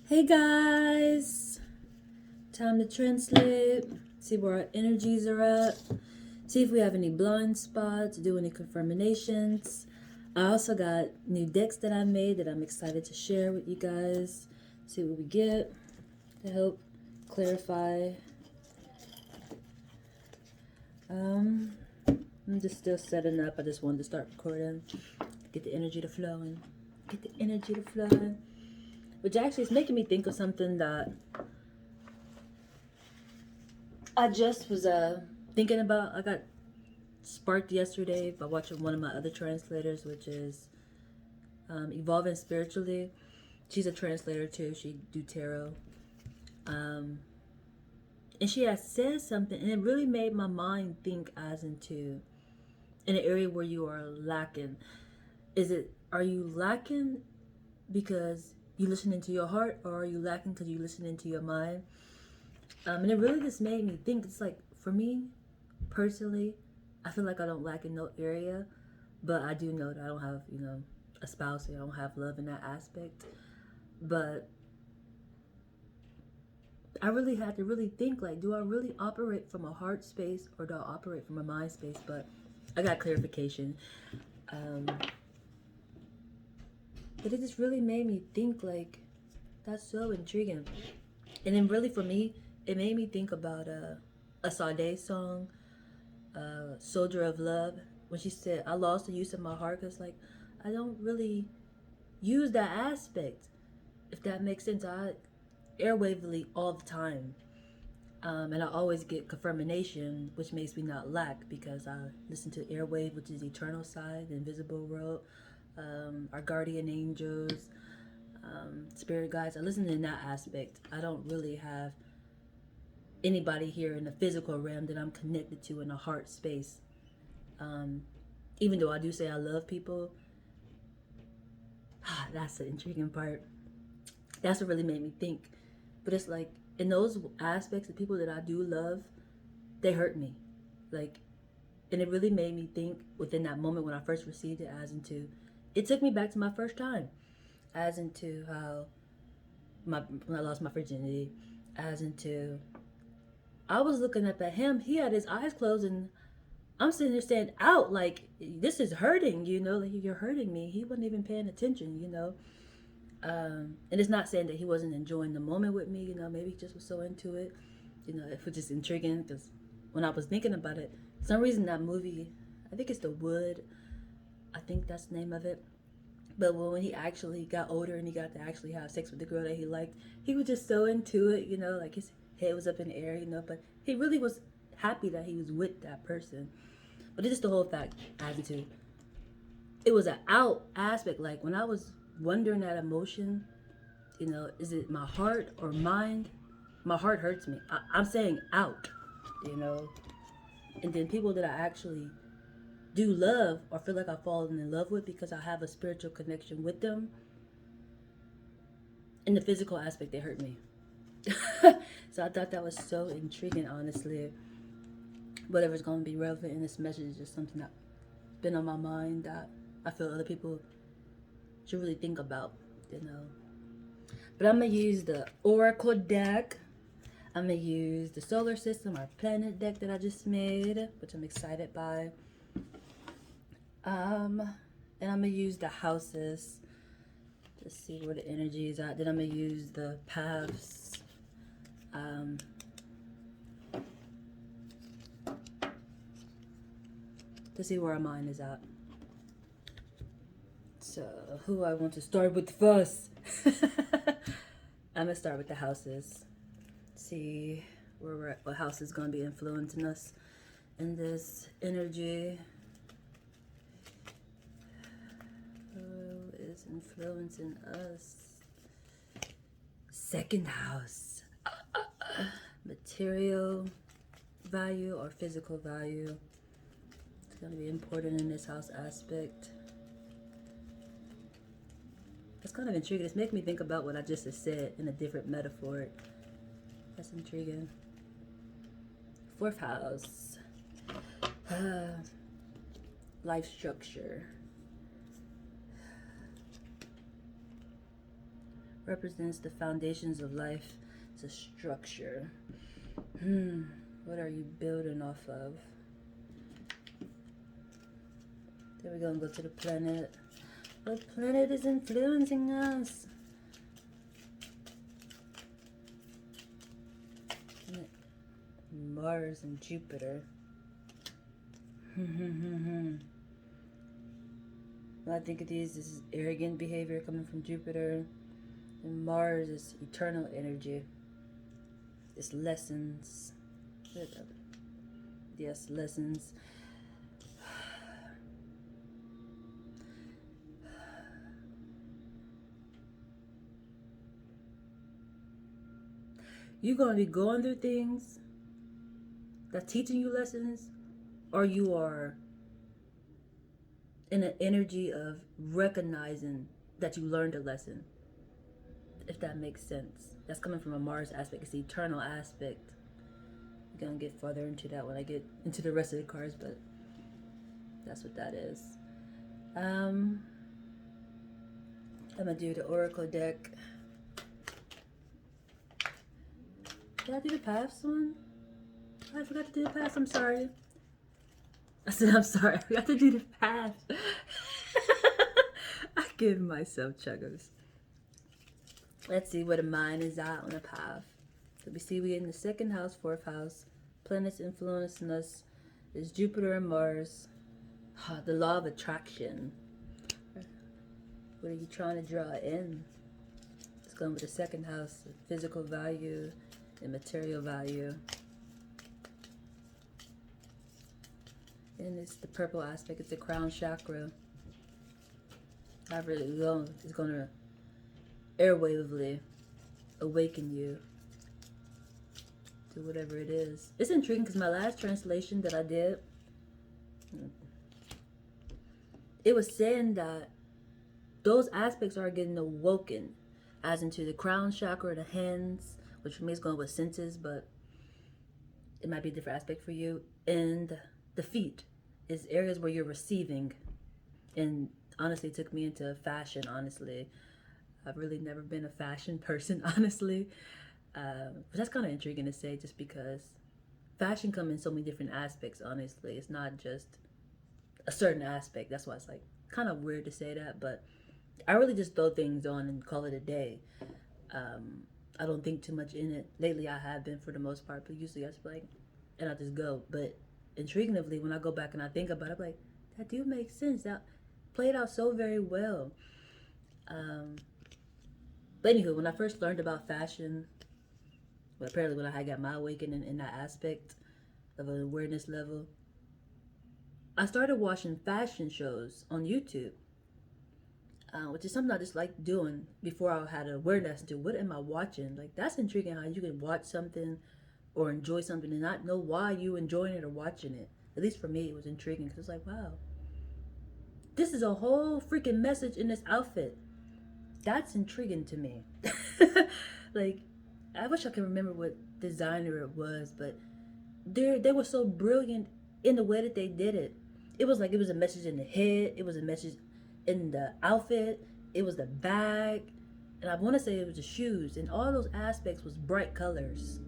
Hey guys, time to translate, see where our energies are at, see if we have any blind spots, do any confirmations. I also got new decks that I made that I'm excited to share with you guys. See what we get to help clarify. I'm just still setting up. I just wanted to start recording, get the energy to flowing, get the energy to flowing. Which actually is making me think of something that I just was thinking about. I got sparked yesterday by watching one of my other translators, which is Evolving Spiritually. She's a translator too. She do tarot, and she has said something, and it really made my mind think as into in an area where you are lacking. Are you lacking because you listen into your heart, or are you lacking because you listen into your mind? And it really just made me think. It's like, for me personally, I feel like I don't lack in no area, but I do know that I don't have, a spouse. I don't have love in that aspect. But I really had to really think, like, do I really operate from a heart space, or do I operate from a mind space? But I got clarification. Um, but it just really made me think, like, that's so intriguing. And then really for me, it made me think about a Sade song, Soldier of Love, when she said, I lost the use of my heart, because, like, I don't really use that aspect, if that makes sense. I airwavely all the time. And I always get confirmation, which makes me not lack, because I listen to airwave, which is eternal side, the invisible world, our guardian angels, spirit guides. I listen in that aspect. I don't really have anybody here in the physical realm that I'm connected to in a heart space. Um, Even though I do say I love people, that's the intriguing part. That's what really made me think. But it's like, in those aspects, the people that I do love, they hurt me. Like, and it really made me think within that moment when I first received it, as into, it took me back to my first time, as into how when I lost my virginity, as into, I was looking up at him. He had his eyes closed, and I'm sitting there saying, out, like, this is hurting, like, you're hurting me. He wasn't even paying attention. And it's not saying that he wasn't enjoying the moment with me, maybe he just was so into it. It was just intriguing, because when I was thinking about it, for some reason that movie, I think it's The Wood, I think that's the name of it. But when he actually got older and he got to actually have sex with the girl that he liked, he was just so into it, like his head was up in the air, but he really was happy that he was with that person. But it's just the whole fact, attitude. It was an out aspect. Like, when I was wondering that emotion, is it my heart or mind? My heart hurts me. I'm saying out, you know. And then people that I actually do love, or feel like I've fallen in love with because I have a spiritual connection with them, in the physical aspect, they hurt me. So I thought that was so intriguing, honestly. Whatever's going to be relevant in this message is just something that's been on my mind that I feel other people should really think about. But I'm going to use the Oracle deck. I'm going to use the solar system, our planet deck that I just made, which I'm excited by. And I'm going to use the houses to see where the energy is at. Then I'm going to use the paths. To see where our mind is at. So, who I want to start with first? I'm going to start with the houses. See where we're at, what house is going to be influencing us in this energy. Who is influencing us? Second house. Material value or physical value. It's going to be important in this house aspect. It's kind of intriguing. It's making me think about what I just said in a different metaphor. That's intriguing. Fourth house. Life structure. represents the foundations of life. It's a structure. What are you building off of? There we go, and go to the planet. The planet is influencing us. Mars and Jupiter. When I think of these, this is arrogant behavior coming from Jupiter. And Mars is eternal energy. It's lessons. Yes, lessons. You're going to be going through things that's teaching you lessons, or you are in an energy of recognizing that you learned a lesson, if that makes sense. That's coming from a Mars aspect. It's the eternal aspect. We're going to get further into that when I get into the rest of the cards, but that's what that is. I'm going to do the Oracle deck. Did I do the past one? I forgot to do the past. I'm sorry. I said I'm sorry. I forgot to do the past. I give myself chuggers. Let's see where the mind is at on the path. So we see we're in the second house, fourth house. Planets influencing us is Jupiter and Mars. The law of attraction. What are you trying to draw in? It's going with the second house, physical value and material value. And it's the purple aspect. It's the crown chakra. I really will. It's going to airwavely awaken you to whatever it is. It's intriguing because my last translation that I did, it was saying that those aspects are getting awoken, as into the crown chakra, the hands, which for me is going with senses, but it might be a different aspect for you. And the feet is areas where you're receiving. And honestly, it took me into fashion, honestly. I've really never been a fashion person, honestly. But that's kind of intriguing to say, just because fashion comes in so many different aspects, honestly. It's not just a certain aspect. That's why it's like kind of weird to say that, but I really just throw things on and call it a day. I don't think too much in it. Lately I have been for the most part, but usually I just like, and I just go. But intriguingly, when I go back and I think about it, I'm like, that do make sense. That played out so very well. But anywho, when I first learned about fashion, well, apparently when I had got my awakening in that aspect of an awareness level, I started watching fashion shows on YouTube, which is something I just like doing before I had awareness to what am I watching. Like, that's intriguing how you can watch something or enjoy something and not know why you enjoying it or watching it. At least for me, it was intriguing because it's like, wow, this is a whole freaking message in this outfit. That's intriguing to me. Like, I wish I could remember what designer it was, but they were so brilliant in the way that they did it. It was like it was a message in the head, it was a message in the outfit, it was the bag, and I want to say it was the shoes, and all those aspects was bright colors.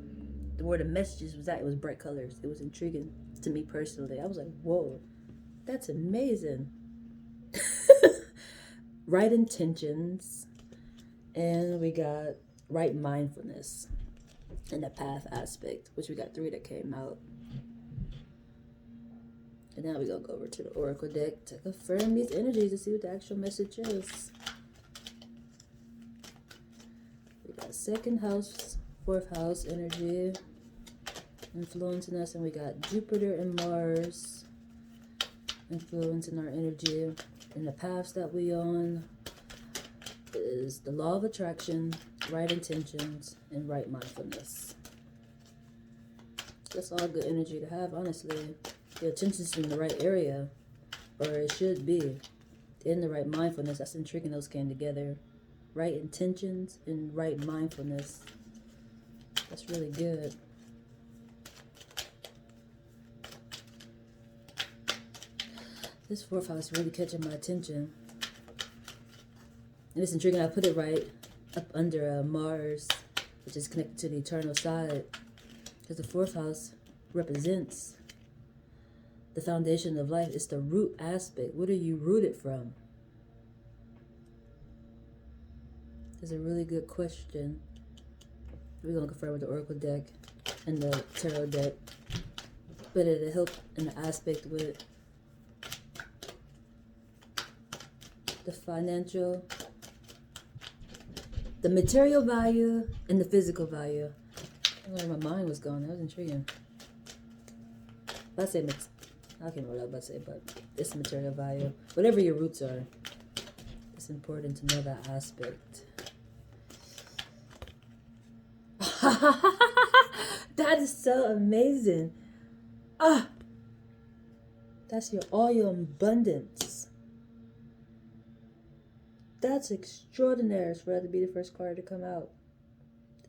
Where the messages was at, it was bright colors. It was intriguing to me personally. I was like, whoa, that's amazing. Right intentions, and we got right mindfulness and the path aspect, which we got 3 that came out. And now we're going to go over to the Oracle deck to confirm these energies to see what the actual message is. We got second house, fourth house energy influencing us, and we got Jupiter and Mars influencing our energy. And the paths that we on is the law of attraction, right intentions, and right mindfulness. That's all good energy to have, honestly. Your attention's in the right area, or it should be in the right mindfulness. That's intriguing. Those came together. Right intentions and right mindfulness. That's really good. This fourth house is really catching my attention. And it's intriguing. I put it right up under Mars, which is connected to the eternal side, because the fourth house represents the foundation of life. It's the root aspect. What are you rooted from? It's a really good question. We're going to confirm with the Oracle deck and the Tarot deck. But it'll help in the aspect with the financial, the material value, and the physical value. I don't know where my mind was going. That was intriguing. I say mix. I can't remember what I was about to say, but it's material value. Whatever your roots are, it's important to know that aspect. That is so amazing. That's all your abundance. That's extraordinary for that to be the first card to come out.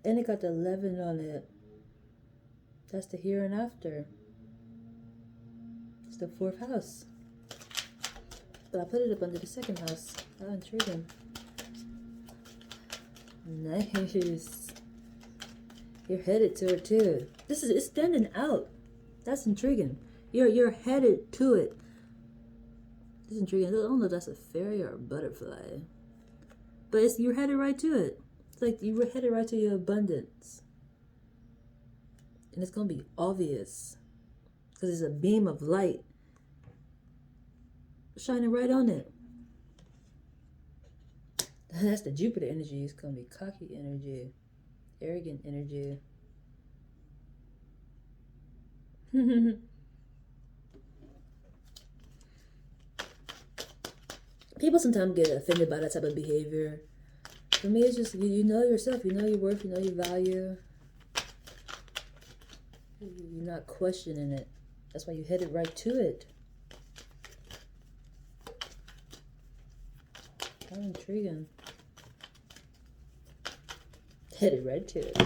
And it got the 11 on it. That's the here and after. It's the fourth house. But I put it up under the second house. How intriguing. Nice. You're headed to it too. It's standing out. That's intriguing. You're headed to it. It's intriguing. I don't know if that's a fairy or a butterfly. But you're headed right to it. It's like you were headed right to your abundance. And it's going to be obvious. Because it's a beam of light shining right on it. That's the Jupiter energy. It's going to be cocky energy. Arrogant energy. People sometimes get offended by that type of behavior. For me, it's just you know yourself, you know your worth, you know your value. You're not questioning it. That's why you headed right to it. How intriguing. Headed right to it.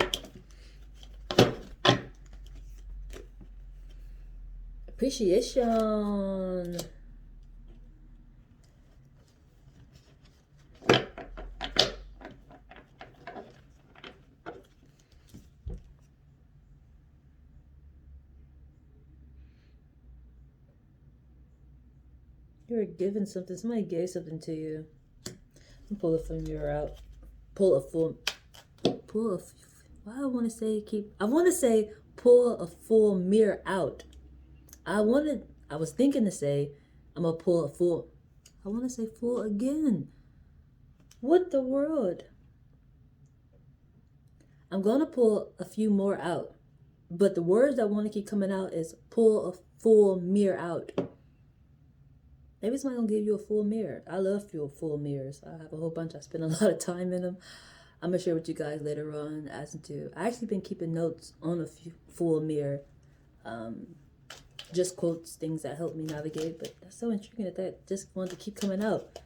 Appreciation. You were given something. Somebody gave something to you. Pull a full mirror out. Pull a full mirror out. I was thinking to say, I'm gonna pull a full. I want to say full again. What the world? I'm gonna pull a few more out. But the words that want to keep coming out is pull a full mirror out. Maybe somebody's gonna give you a full mirror. I love full mirrors. I have a whole bunch. I spend a lot of time in them. I'm gonna share with you guys later on. I actually been keeping notes on a few full mirror. Just quotes, things that help me navigate. But that's so intriguing that just wanted to keep coming out.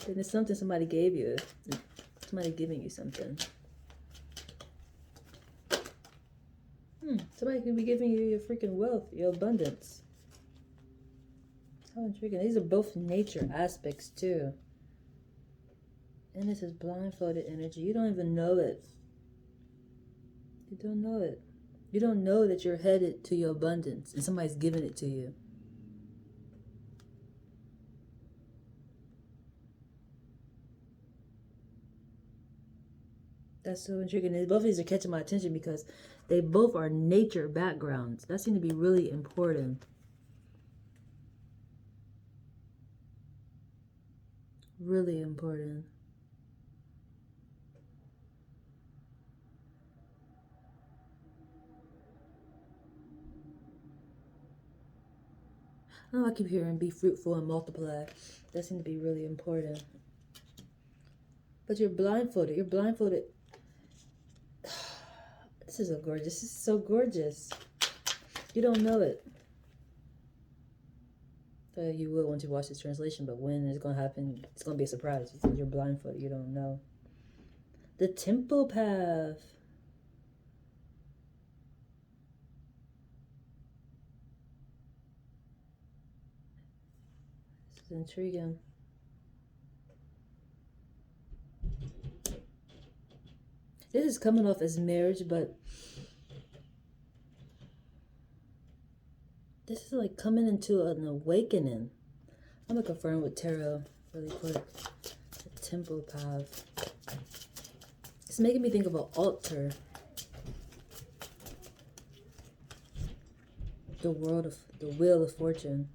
And it's something somebody gave you. Somebody giving you something. Somebody could be giving you your freaking wealth, your abundance. How intriguing. These are both nature aspects too. And this is blindfolded energy. You don't even know it. You don't know it. You don't know that you're headed to your abundance and somebody's giving it to you. That's so intriguing. And both of these are catching my attention because they both are nature backgrounds. That seems to be really important. Really important. Oh, I keep hearing be fruitful and multiply. That seems to be really important. But you're blindfolded. You're blindfolded. This is so gorgeous. You don't know it. You will once you watch this translation, but when it's going to happen, it's going to be a surprise because you're blindfolded. You don't know. The Temple Path. This is intriguing. This is coming off as marriage, but this is like coming into an awakening. I'm gonna confirm with tarot really quick. The temple path. It's making me think of an altar. The wheel of fortune.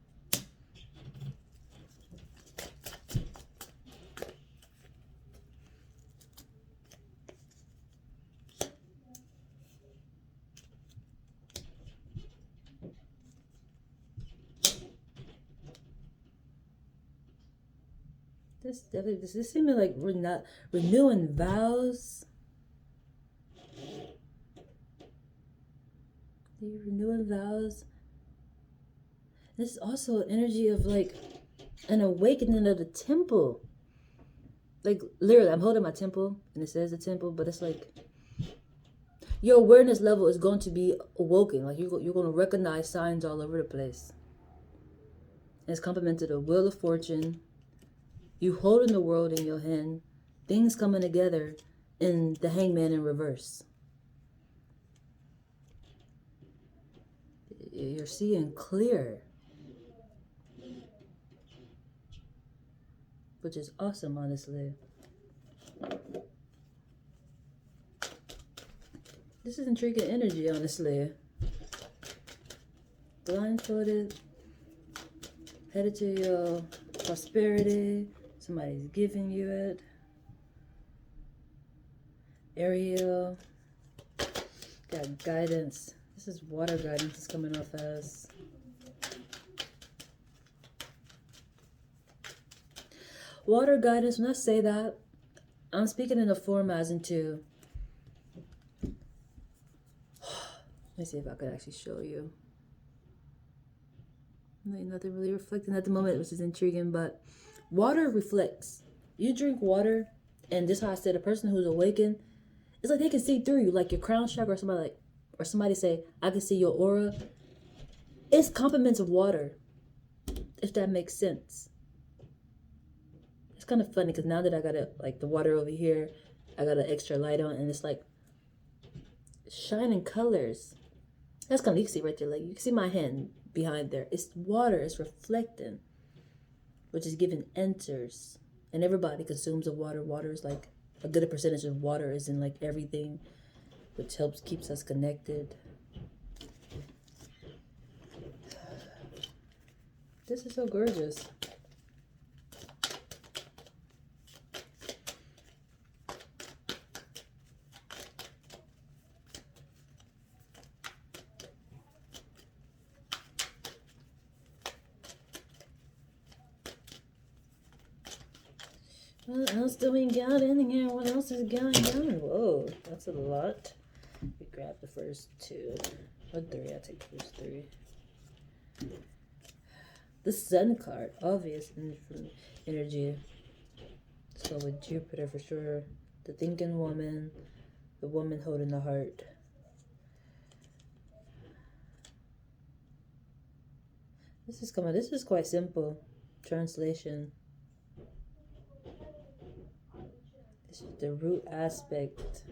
This seems like we're not renewing vows. You're renewing vows. This is also an energy of like an awakening of the temple. Like literally, I'm holding my temple and it says the temple, but it's like your awareness level is going to be awoken. Like you're going to recognize signs all over the place. It's complemented a wheel of fortune. You holding the world in your hand, things coming together, and the hangman in reverse. You're seeing clear, which is awesome, honestly. This is intriguing energy, honestly. Blindfolded, headed to your prosperity. Somebody's giving you it. Ariel, got guidance. This is water guidance is coming off as. Water guidance, when I say that, I'm speaking in a form as into. Let me see if I could actually show you. Nothing really reflecting at the moment, which is intriguing, but water reflects. You drink water, and this is how I said a person who's awakened, it's like they can see through you, like your crown chakra, or somebody say, I can see your aura. It's compliments of water, if that makes sense. It's kind of funny because now that I got the water over here, I got an extra light on, and it's like shining colors. That's kind of, you can see right there, like you can see my hand behind there. It's water, it's reflecting, which is giving enters, and everybody consumes of water. Water is like a good percentage of water is in like everything, which keeps us connected. This is so gorgeous. What else do we got in here? What else is going on? Whoa, that's a lot. We grab the first two. Or three. I take the first three. The Sun card. Obvious energy. So with Jupiter for sure. The thinking woman. The woman holding the heart. This is quite simple. Translation. This is the root aspect.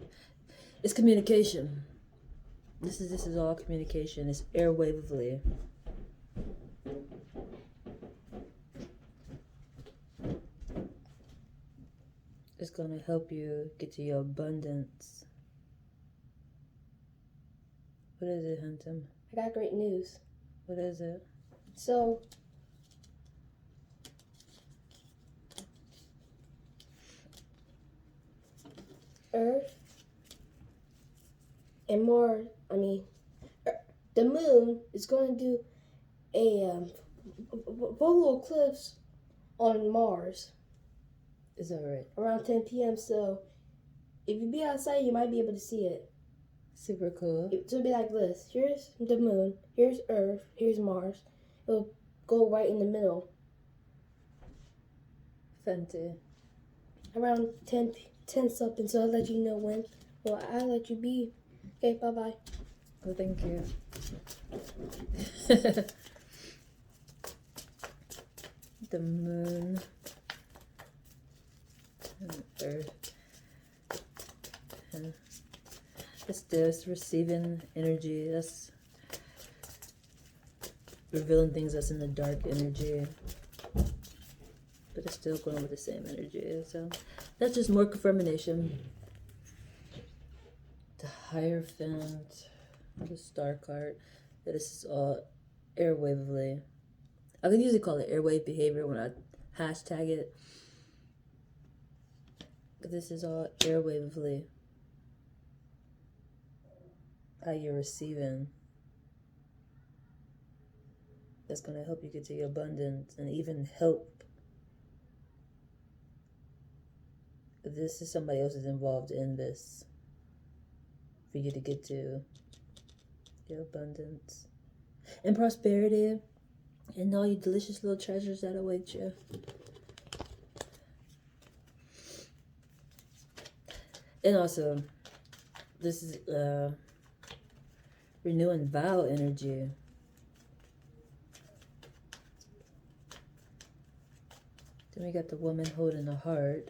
It's communication. This is all communication. It's airwavely. It's gonna help you get to your abundance. What is it, Hunter? I got great news. What is it? So, Earth and Mars, the moon is going to do a total eclipse on Mars. Is that right? Around 10 p.m. So, if you be outside, you might be able to see it. Super cool. It'll be like this. Here's the moon. Here's Earth. Here's Mars. It'll go right in the middle. Fenty. Around 10 something, so I'll let you know when. Well, I'll let you be. Okay, bye-bye. Well, thank you. The moon and Earth and It's this receiving energy. That's revealing things that's in the dark energy. But it's still going with the same energy. So that's just more confirmation. The Hierophant, the Star card, that this is all airwavely. I can usually call it airwave behavior when I hashtag it. But this is all airwavely. How you're receiving. That's going to help you get to your abundance and even help. This is somebody else is involved in this for you to get to your abundance and prosperity and all your delicious little treasures that await you. And also, this is renewing vow energy. Then we got the woman holding the heart.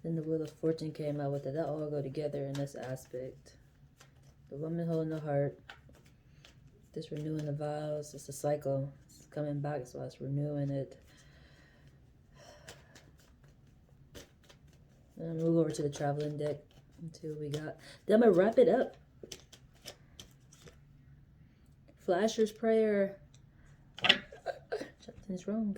Then the Wheel of Fortune came out with it. That all go together in this aspect. The woman holding the heart. This renewing the vows. It's a cycle. It's coming back, so it's renewing it. And I'll move over to the traveling deck and see what we got. Then I'm going to wrap it up. Flasher's Prayer. Something's wrong.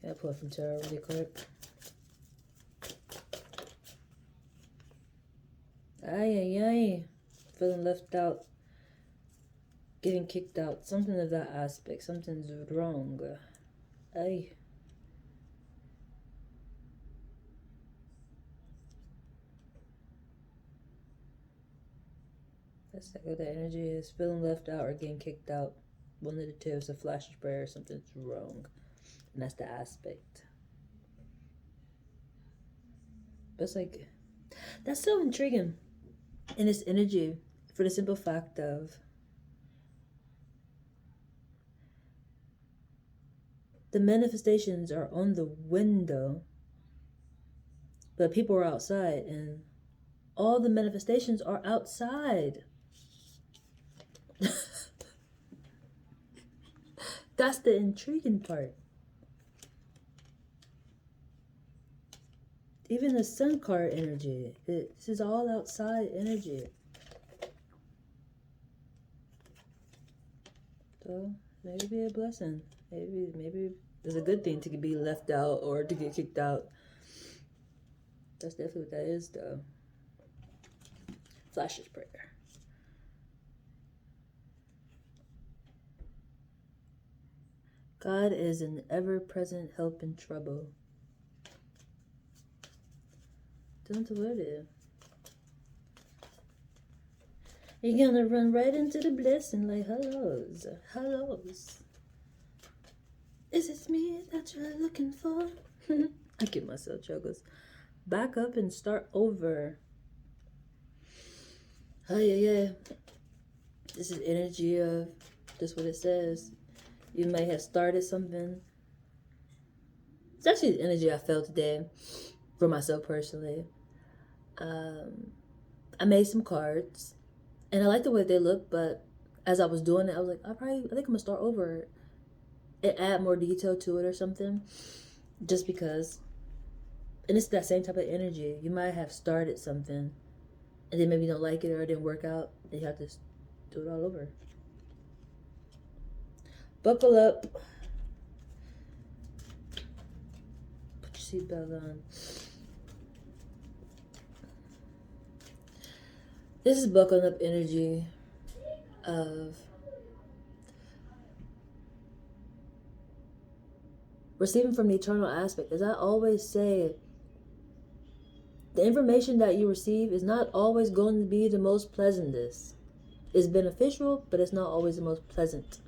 Gotta pull from tarot really quick. Ay, ay, ay. Feeling left out. Getting kicked out. Something of that aspect. Something's wrong. Ay. That's like what the energy is. Feeling left out or getting kicked out. One of the two is a flasher's prayer. Something's wrong. And that's the aspect. But it's like, that's so intriguing. And it's energy for the simple fact of the manifestations are on the window, but people are outside, and all the manifestations are outside. That's the intriguing part. Even the sun card energy, this is all outside energy. So maybe a blessing. Maybe it's a good thing to be left out or to get kicked out. That's definitely what that is, though. Flasher's prayer. God is an ever-present help in trouble. Don't let it. You're gonna run right into the blessing like hellos. Hellos. Is it me that you're looking for? I give myself chuckles. Back up and start over. Oh yeah. This is energy of just what it says. You may have started something. It's actually the energy I felt today for myself personally. I made some cards and I like the way they look, but as I was doing it, I was like, I think I'm gonna start over and add more detail to it or something, just because. And it's that same type of energy. You might have started something and then maybe you don't like it or it didn't work out, and you have to do it all over. Buckle up. Put your seatbelt on. This is buckling up energy of receiving from the eternal aspect. As I always say, the information that you receive is not always going to be the most pleasantest. It's beneficial, but it's not always the most pleasant.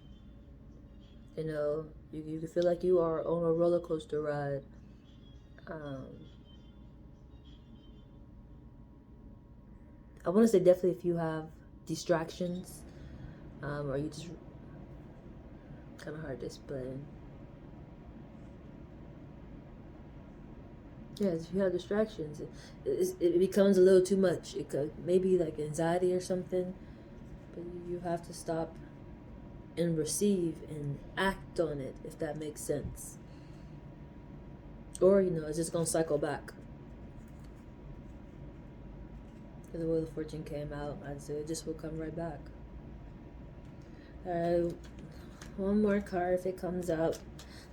You know, you can feel like you are on a roller coaster ride. I want to say definitely if you have distractions, or you just kind of hard to explain. Yes, if you have distractions, it becomes a little too much. It could maybe like anxiety or something, but you have to stop and receive and act on it, if that makes sense. Or, it's just going to cycle back. Because the Wheel of Fortune came out, I'd say it just will come right back. Alright, one more card if it comes out.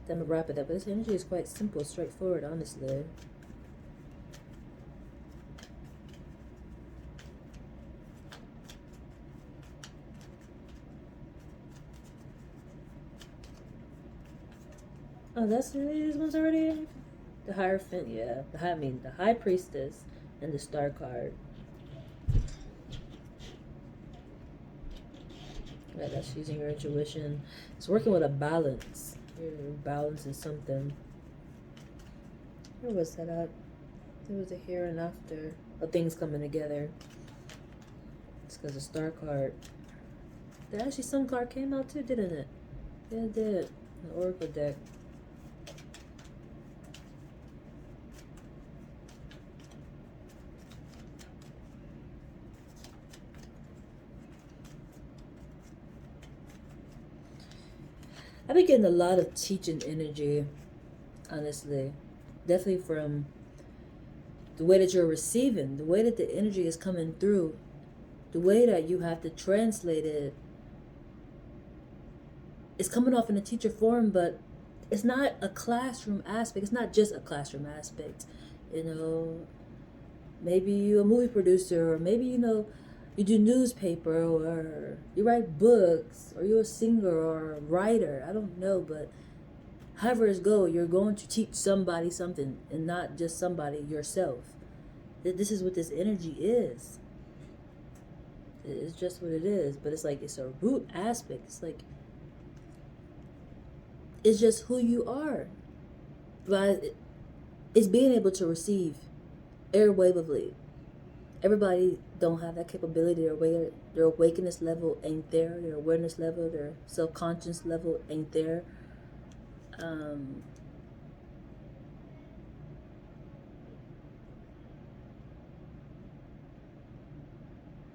Then I'm going to wrap it up. But this energy is quite simple, straightforward, honestly. Oh, these ones already? The Hierophant, yeah. The High Priestess and the Star card. Yeah, that's using your intuition. It's working with a balance. You're balancing something. Where was that at? There was a here and after of things coming together. It's because the Star card. The actually Sun card came out too, didn't it? Yeah, it did. The Oracle deck. I've been getting a lot of teaching energy, honestly. Definitely from the way that you're receiving, the way that the energy is coming through, the way that you have to translate it. It's coming off in a teacher form, but it's not a classroom aspect. It's not just a classroom aspect. Maybe you're a movie producer, or maybe, you do newspaper, or you write books, or you're a singer or a writer. I don't know, but however it goes, you're going to teach somebody something, and not just somebody, yourself. This is what this energy is. It's just what it is. But it's like, it's a root aspect. It's like, it's just who you are. But it's being able to receive airwaveably. Everybody don't have that capability. Their awakeness level ain't there. Their awareness level, their self-conscious level ain't there. And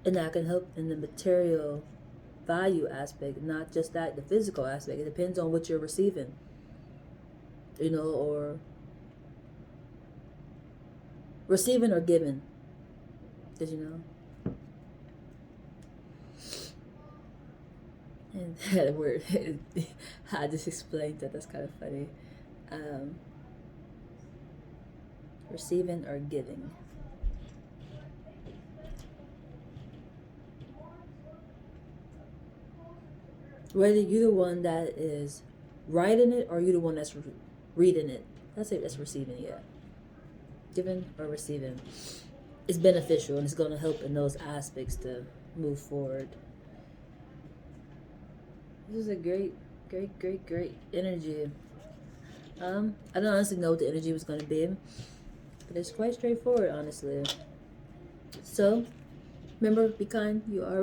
that can help in the material value aspect, not just that, the physical aspect. It depends on what you're receiving, or receiving or giving. Did you know? And that word, I just explained that. That's kind of funny. Receiving or giving. Whether you're the one that is writing it or you're the one that's reading it. Let's say that's receiving, yeah. Giving or receiving. It's beneficial, and it's going to help in those aspects to move forward. This is a great energy. I don't honestly know what the energy was going to be, but it's quite straightforward, honestly. So, remember, be kind. You are